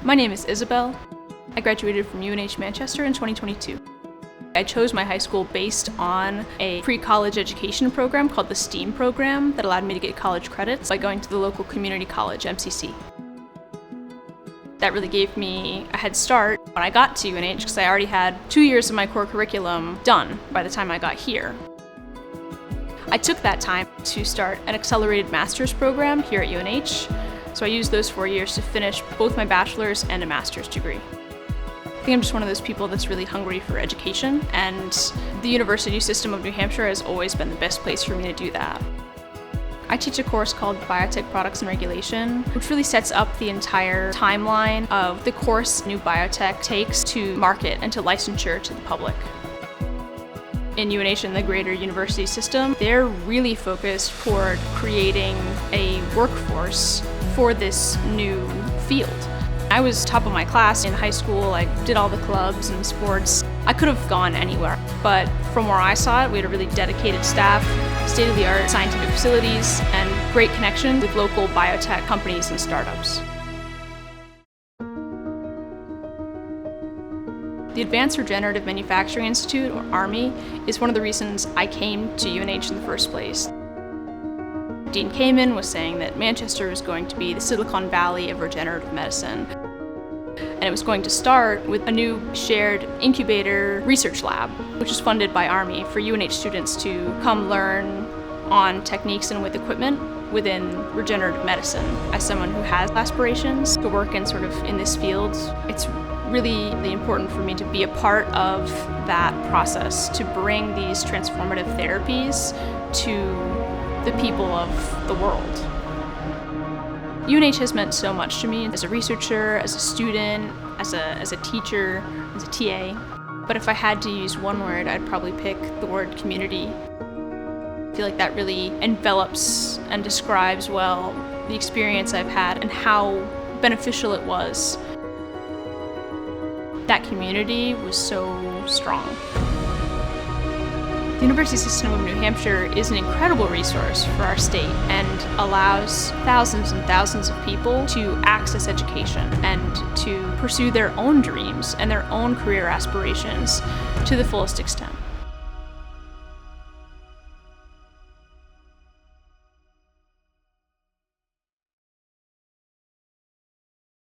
My name is Isabelle. I graduated from UNH Manchester in 2022. I chose my high school based on a pre-college education program called the STEAM program that allowed me to get college credits by going to the local community college, MCC. That really gave me a head start when I got to UNH because I already had 2 years of my core curriculum done by the time I got here. I took that time to start an accelerated master's program here at UNH, so I used those 4 years to finish both my bachelor's and a master's degree. I think I'm just one of those people that's really hungry for education, and the university system of New Hampshire has always been the best place for me to do that. I teach a course called Biotech Products and Regulation, which really sets up the entire timeline of the course new biotech takes to market and to licensure to the public. In UNH and the greater university system, they're really focused toward creating a workforce for this new field. I was top of my class in high school. I did all the clubs and sports. I could have gone anywhere, but from where I saw it, we had a really dedicated staff, state-of-the-art scientific facilities, and great connection with local biotech companies and startups. The Advanced Regenerative Manufacturing Institute, or ARMI, is one of the reasons I came to UNH in the first place. Dean Kamen was saying that Manchester was going to be the Silicon Valley of regenerative medicine. And it was going to start with a new shared incubator research lab, which is funded by ARMI for UNH students to come learn on techniques and with equipment within regenerative medicine. As someone who has aspirations to work in this field, it's really important for me to be a part of that process, to bring these transformative therapies to the people of the world. UNH has meant so much to me as a researcher, as a student, as a teacher, as a TA. But if I had to use one word, I'd probably pick the word community. I feel like that really envelops and describes well the experience I've had and how beneficial it was. That community was so strong. The University System of New Hampshire is an incredible resource for our state and allows thousands and thousands of people to access education and to pursue their own dreams and their own career aspirations to the fullest extent.